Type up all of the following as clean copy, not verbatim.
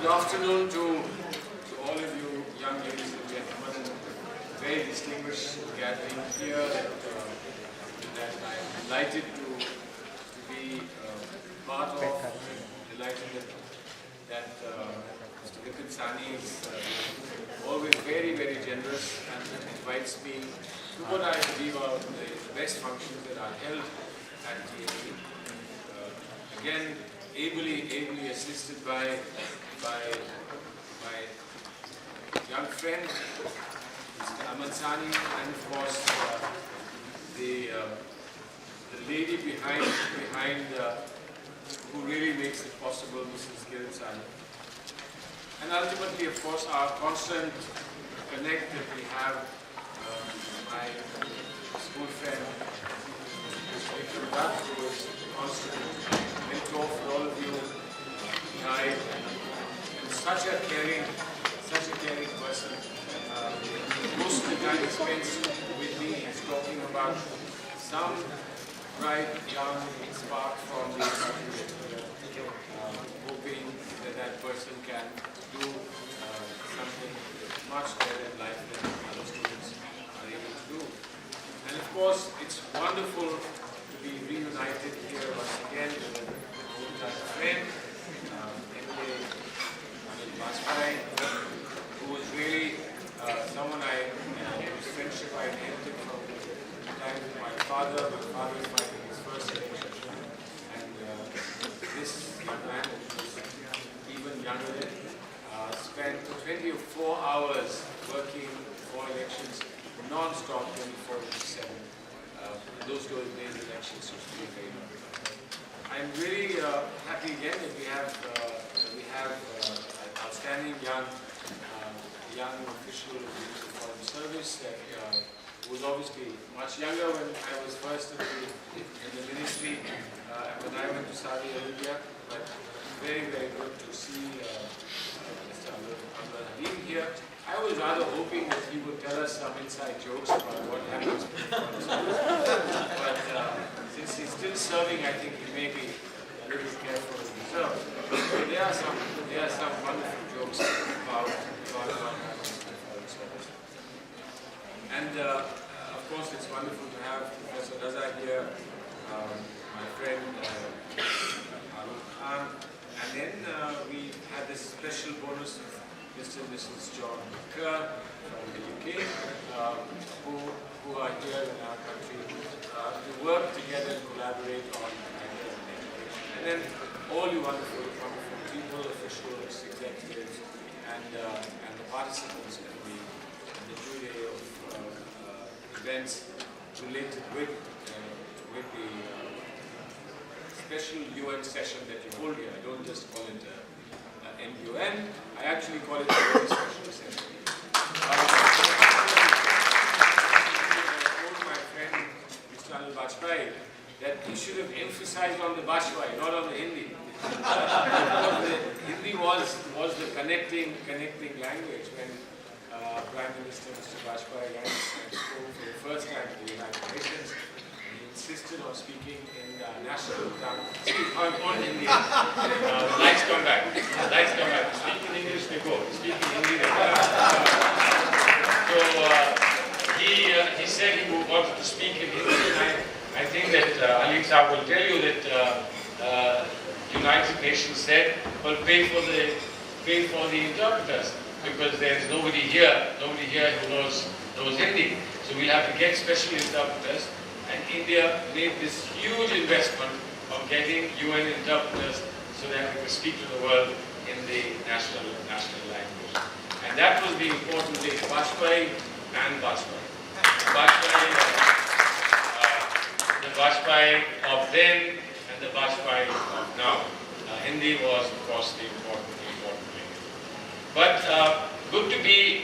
Good afternoon to all of you, young ladies and gentlemen, very distinguished gathering here that I'm delighted to be part of, delighted that Mr. Vipin Sani is always very, very generous and invites me to what I believe are the best functions that are held at DME. Again, ably assisted by my young friend, Mr. Salman, and of course the lady behind who really makes it possible, Mrs. Salman. And ultimately, of course, our constant connect that we have, my school friend, Mr. Dutt, who is constant mentor for all of you, guide, and such a caring person. Most of the time he spends with me is talking about some bright young spark from the country, hoping that that person can do something much better in life than other students are able to do. And of course, it's wonderful to be reunited here once again with an old-time friend, who was really someone whose friendship I inherited from the time of my father. My father was fighting his first election, and this young man, who was even younger than, spent 24 hours working for elections non-stop, 24/7. Those days elections used to be very long. I'm really happy again that we have an outstanding young official of the Foreign Service who was obviously much younger when I was first in the ministry and when I went to Saudi Arabia. But very, very good to see Mr. Habib here. I was rather hoping that he would tell us some inside jokes about what happens with the Foreign Service. But since he's still serving, I think he may be a little careful of himself. So there are some wonderful jokes about what happens with the Foreign Service. And of course, it's wonderful to have Professor Raza here, my friend Arun Khan, and then we had this special bonus of Mr. and Mrs. John Kerr from the UK, who are here in our country to work together and collaborate on and then all you wonderful people, officials, executives, and the participants in the 2 day of events related with the special UN session that you hold here. I don't just call it MUN, I actually call it a very special session. I told my friend Mr. Vajpayee that he should have emphasized on the Bashwai, not on the Hindi. The Hindi was the connecting language when Prime Minister Mr. Vajpayee spoke for the first time to the United Nations. Insisted on speaking in national tongue. On Hindi. Lights come back. Speak in English, they go. Speak in Hindi, they go. So he said he wanted to speak in Hindi, and I think that Ali Saab will tell you that United Nations said, well, pay for the interpreters, because there's nobody here who knows Hindi. So we'll have to get special interpreters. And India made this huge investment of getting UN interpreters so that we could speak to the world in the national language. And that was the important thing, Vajpayee and Vajpayee. The Vajpayee of then and the Vajpayee of now. Hindi was, of course, the important thing. But good to be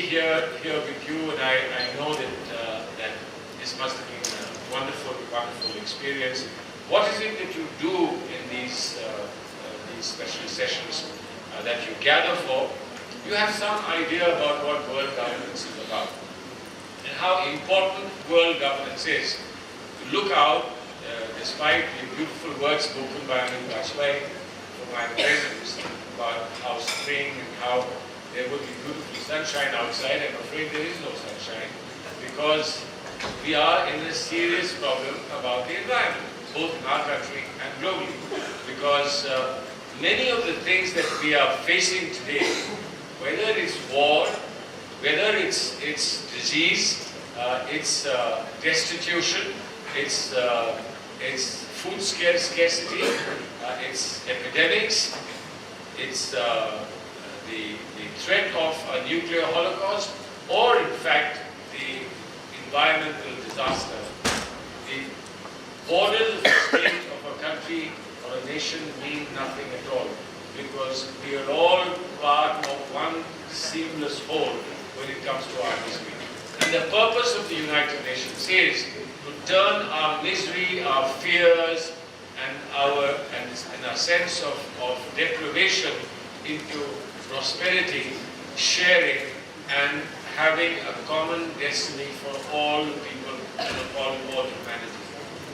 here with you, and I know that this must have been a wonderful experience. What is it that you do in these special sessions that you gather for? You have some idea about what world governance is about and how important world governance is. To look out, despite the beautiful words spoken by Anil Vajpayee, from my presence about how spring and how there would be beautiful sunshine outside. I'm afraid there is no sunshine because we are in a serious problem about the environment, both in our country and globally. Because many of the things that we are facing today, whether it's war, whether it's disease, it's destitution, it's food scarcity, it's epidemics, it's the threat of a nuclear holocaust, or in fact the environmental disaster. The borders of the state of a country or a nation mean nothing at all, because we are all part of one seamless whole when it comes to our history. And the purpose of the United Nations is to turn our misery, our fears, and our sense of deprivation into prosperity, sharing, and having a common destiny for all people and all humanity.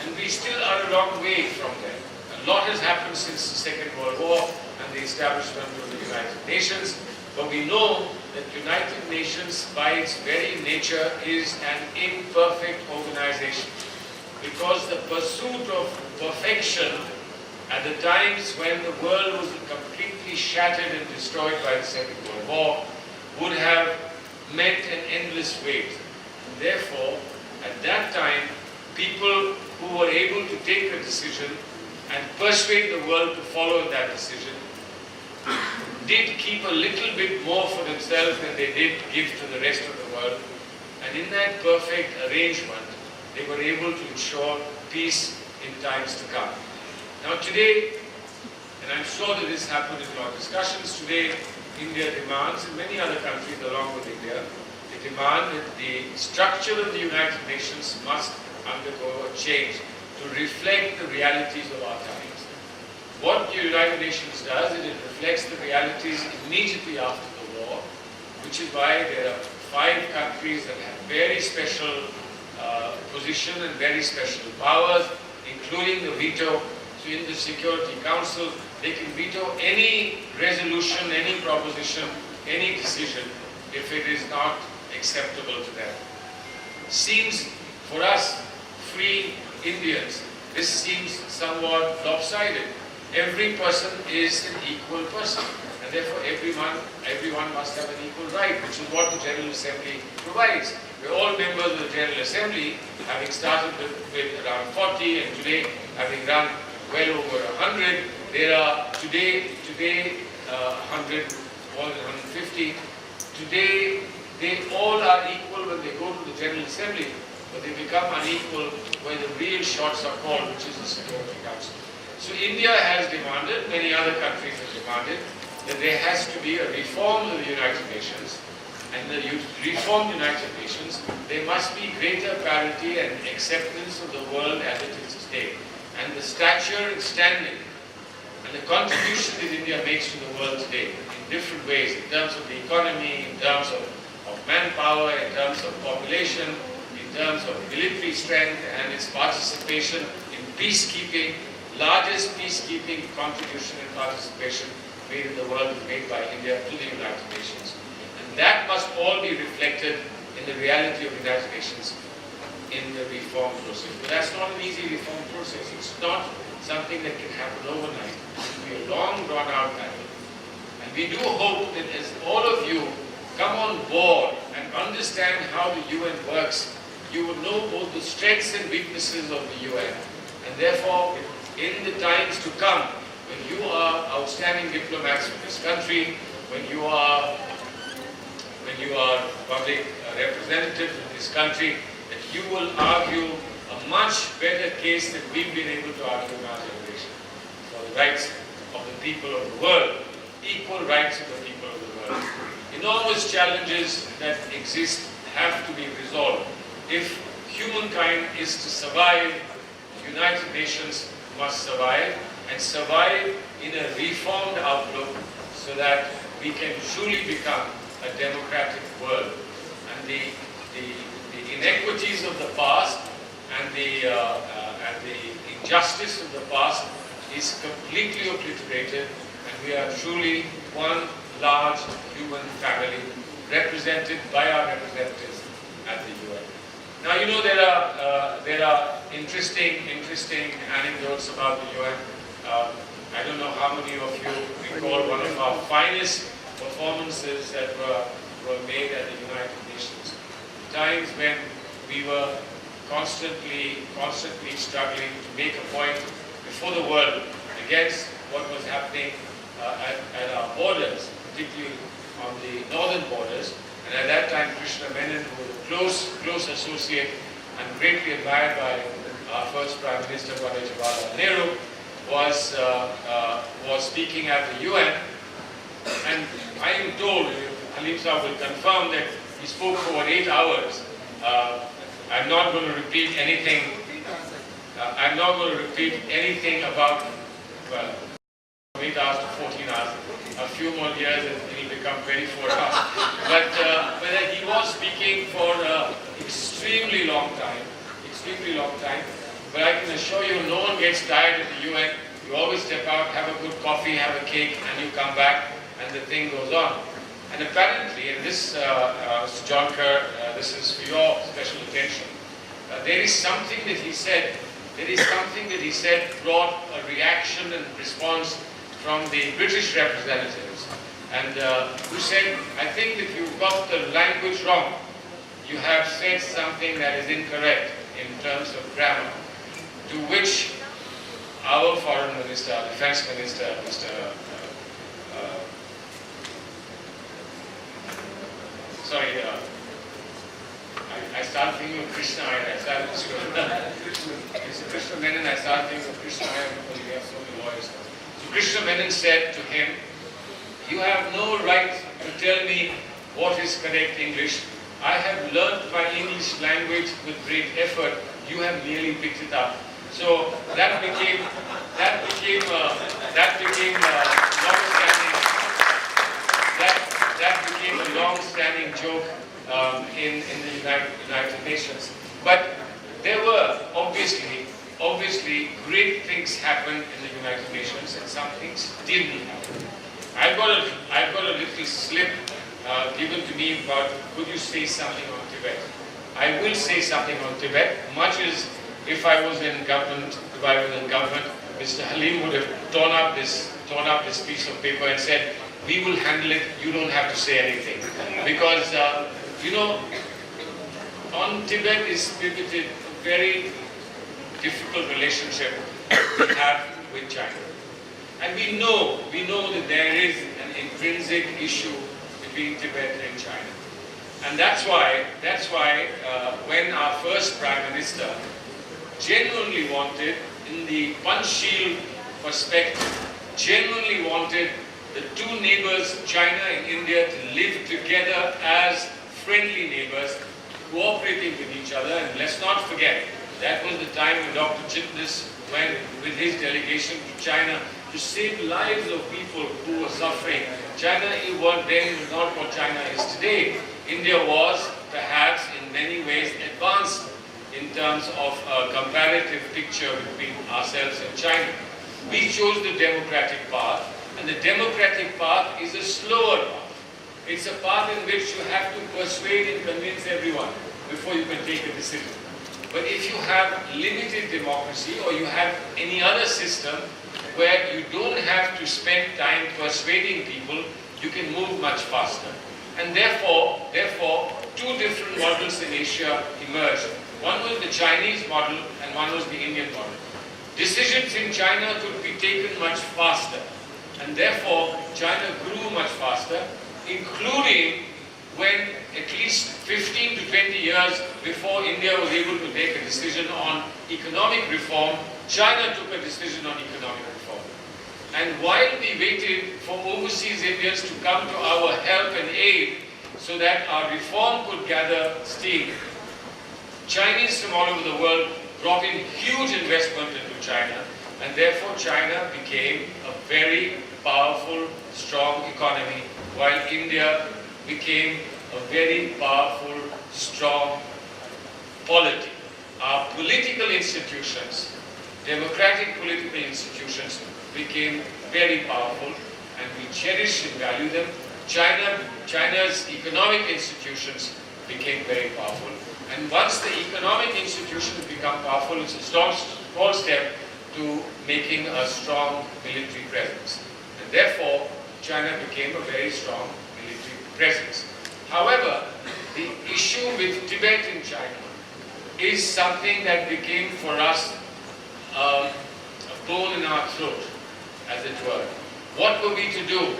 And we still are a long way from there. A lot has happened since the Second World War and the establishment of the United Nations, but we know that United Nations, by its very nature, is an imperfect organization, because the pursuit of perfection at the times when the world was completely shattered and destroyed by the Second World War would have meant an endless wait. And therefore, at that time, people who were able to take a decision and persuade the world to follow that decision did keep a little bit more for themselves than they did give to the rest of the world. And in that perfect arrangement, they were able to ensure peace in times to come. Now today, and I'm sure that this happened in our discussions, today India demands, and many other countries along with India, they demand that the structure of the United Nations must undergo a change to reflect the realities of our times. What the United Nations does is it reflects the realities immediately after the war, which is why there are 5 countries that have very special position and very special powers, including the veto. So in the Security Council, they can veto any resolution, any proposition, any decision if it is not acceptable to them. Seems for us, free Indians, this seems somewhat lopsided. Every person is an equal person, and therefore everyone must have an equal right, which is what the General Assembly provides. We're all members of the General Assembly, having started with around 40, and today having run well over 100. There are today 100, more than 150. Today they all are equal when they go to the General Assembly, but they become unequal when the real shots are called, which is the Security Council. So India has demanded, many other countries have demanded, that there has to be a reform of the United Nations. And the reformed United Nations, there must be greater parity and acceptance of the world as it is today. And the stature and standing and the contribution that India makes to the world today in different ways, in terms of the economy, in terms of manpower, in terms of population, in terms of military strength and its participation in peacekeeping, largest peacekeeping contribution and participation made in the world is made by India to the United Nations. And that must all be reflected in the reality of the United Nations in the reform process. But that's not an easy reform process. It's not something that can happen overnight. It will be a long, drawn-out battle. And we do hope that as all of you come on board and understand how the UN works, you will know both the strengths and weaknesses of the UN. And therefore, in the times to come, when you are outstanding diplomats for this country, when you are public representatives of this country, that you will argue a much better case than we've been able to argue in our generation for the rights of the people of the world, equal rights of the people of the world. Enormous challenges that exist have to be resolved. If humankind is to survive, the United Nations must survive, and survive in a reformed outlook so that we can truly become a democratic world. And the inequities of the past and the injustice of the past is completely obliterated, and we are truly one large human family represented by our representatives at the UN. Now, you know, there are interesting anecdotes about the UN. I don't know how many of you recall one of our finest performances that were made at the United Nations. Times when we were constantly struggling to make a point before the world against what was happening at our borders, particularly on the northern borders. And at that time, Krishna Menon, who was a close associate and greatly admired by our first Prime Minister, Jawaharlal Nehru, was speaking at the UN. And I am told, Halim Saab will confirm, that he spoke for about 8 hours. I'm not going to repeat anything. I'm not going to repeat anything about, well, 8 hours to 14 hours. A few more years and it will become 24 hours. But he was speaking for an extremely long time. But I can assure you, no one gets tired at the UN. You always step out, have a good coffee, have a cake, and you come back, and the thing goes on. And apparently, and this, Mr. John Kerr, this is for your special attention, there is something that he said, brought a reaction and response from the British representatives, and who said, I think that you've got the language wrong. You have said something that is incorrect in terms of grammar. To which our Foreign Minister, Defense Minister, I started thinking of Krishna, I started Mr. Krishna Menon, I started thinking of Krishna because we have so many lawyers. So Krishna Menon said to him, you have no right to tell me what is correct English. I have learnt my English language with great effort. You have merely picked it up. So that became a long-standing joke in the United Nations. But there were obviously great things happened in the United Nations, and some things didn't happen. I've got a little slip given to me about, could you say something on Tibet? I will say something on Tibet, much as if I was in government, Mr. Halim would have torn up this piece of paper and said, we will handle it, you don't have to say anything. Because, you know, on Tibet is pivoted a very difficult relationship we have with China. And we know that there is an intrinsic issue between Tibet and China. And that's why when our first Prime Minister genuinely wanted, in the Panchsheel perspective, genuinely wanted the two neighbors, China and India, to live together as friendly neighbors, cooperating with each other. And let's not forget, that was the time when Dr. Chitnis went with his delegation to China to save lives of people who were suffering. China was then not what China is today. India was perhaps in many ways advanced in terms of a comparative picture between ourselves and China. We chose the democratic path, and the democratic path is a slower path. It's a path in which you have to persuade and convince everyone before you can take a decision. But if you have limited democracy, or you have any other system where you don't have to spend time persuading people, you can move much faster. And therefore, two different models in Asia emerged. One was the Chinese model and one was the Indian model. Decisions in China could be taken much faster, and therefore China grew much faster, including when at least 15 to 20 years before India was able to take a decision on economic reform, China took a decision on economic reform. And while we waited for overseas Indians to come to our help and aid so that our reform could gather steam, Chinese from all over the world brought in huge investment into China, and therefore China became a very powerful, strong economy, while India became a very powerful, strong polity. Our political institutions democratic political institutions became very powerful, and we cherish and value them. China's economic institutions became very powerful. And once the economic institutions become powerful, it's a small step to making a strong military presence. And therefore, China became a very strong military presence. However, the issue with Tibet in China is something that became for us a bone in our throat, as it were. What were we to do?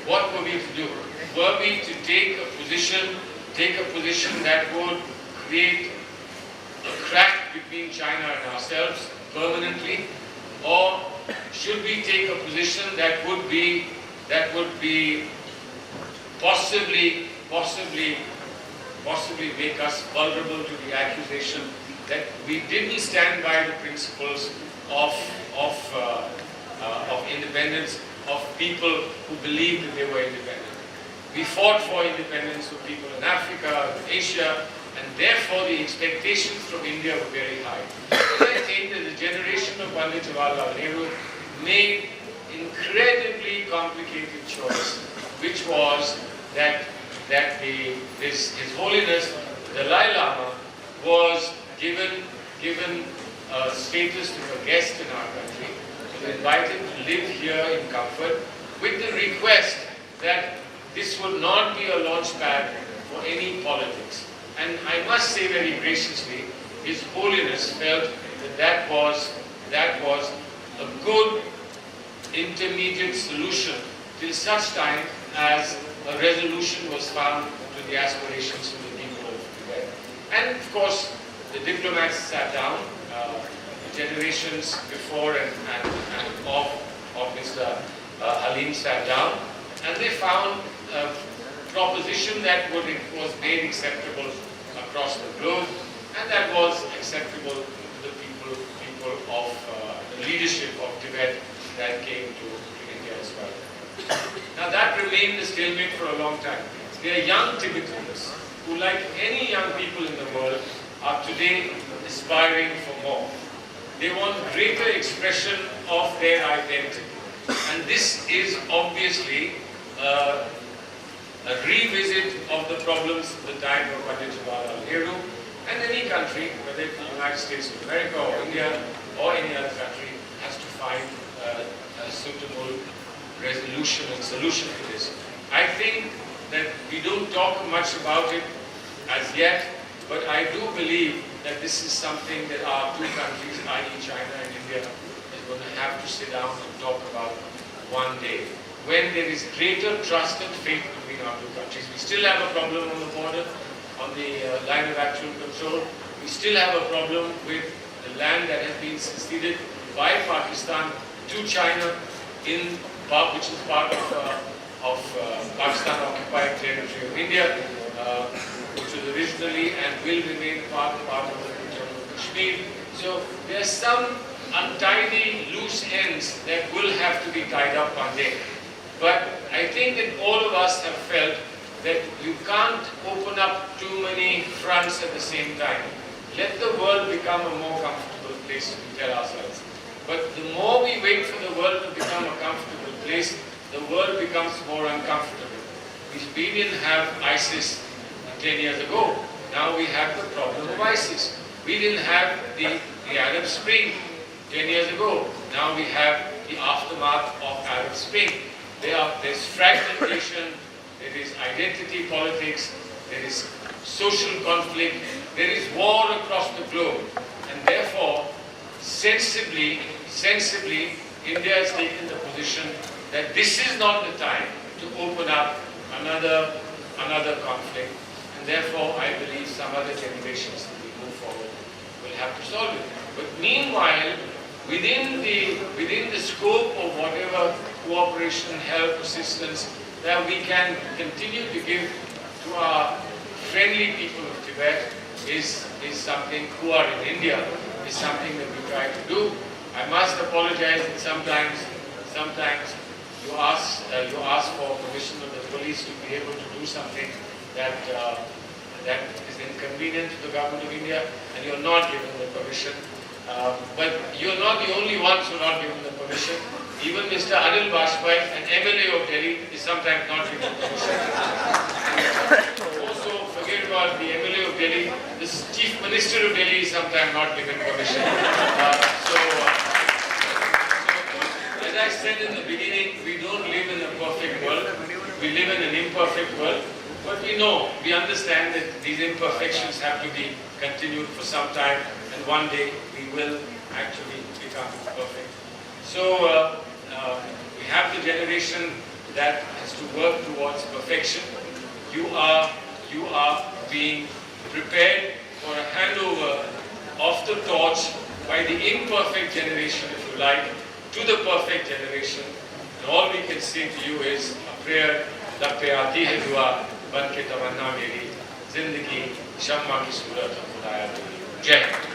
What were we to do? Were we to take a position that would create a crack between China and ourselves permanently, or should we take a position that would be possibly make us vulnerable to the accusation that we didn't stand by the principles of independence, of people who believed that they were independent. We fought for independence for people in Africa, in Asia, and therefore the expectations from India were very high. And I think that the generation of Pandit Jawaharlal Nehru made incredibly complicated choice, which was that His Holiness the Dalai Lama was given status to a guest in our country, was invited to live here in comfort, with the request that this would not be a launch pad for any politics. And I must say very graciously, His Holiness felt that was a good intermediate solution till such time as a resolution was found to the aspirations of the people of Tibet. And of course, the diplomats sat down, generations before and of Mr. Halim sat down, and they found a proposition that was made acceptable across the globe, and that was acceptable to the people of the leadership of Tibet that came to India as well. Now that remained a stalemate for a long time. They are young Tibetans who, like any young people in the world, are today aspiring for more. They want greater expression of their identity. And this is obviously a revisit of the problems of the time of Pandit Jawaharlal Nehru, and any country, whether it's the United States of America or India or any other country, has to find a suitable resolution and solution to this. I think that we don't talk much about it as yet, but I do believe that this is something that our two countries, i.e. China and India, is going to have to sit down and talk about one day, when there is greater trust and faith between our two countries. We still have a problem on the border, on the line of actual control. We still have a problem with the land that has been ceded by Pakistan to China, which is part of Pakistan-occupied territory of India, which was originally and will remain part of the Kashmir. So there are some untidy loose ends that will have to be tied up one day. But I think that all of us have felt that you can't open up too many fronts at the same time. Let the world become a more comfortable place, we tell ourselves. But the more we wait for the world to become a comfortable place, the world becomes more uncomfortable. We didn't have ISIS 10 years ago. Now we have the problem of ISIS. We didn't have the Arab Spring 10 years ago. Now we have the aftermath of Arab Spring. There's fragmentation, there is identity politics, there is social conflict, there is war across the globe. And therefore, sensibly, India has taken the position that this is not the time to open up another conflict. And therefore, I believe some other generations that we move forward will have to solve it. But meanwhile, within the scope of whatever cooperation, help, assistance that we can continue to give to our friendly people of Tibet is something who are in India, is something that we try to do. I must apologize that sometimes you ask for permission of the police to be able to do something that is inconvenient to the government of India, and you're not given the permission. But you're not the only ones who are not given the permission. Even Mr. Anil Bajpai, an MLA of Delhi, is sometimes not given permission. Also, forget about the MLA of Delhi, the Chief Minister of Delhi is sometimes not given permission. As I said in the beginning, we don't live in a perfect world. We live in an imperfect world. But we understand that these imperfections have to be continued for some time, and one day we will actually become perfect. So we have the generation that has to work towards perfection. You are being prepared for a handover of the torch by the imperfect generation, if you like, to the perfect generation. And all we can say to you is a prayer, लब पे आती है दुआ, बन के तमन्ना मेरी, जिंदगी शम्मा की सूरत खुदाया। जय हिंद।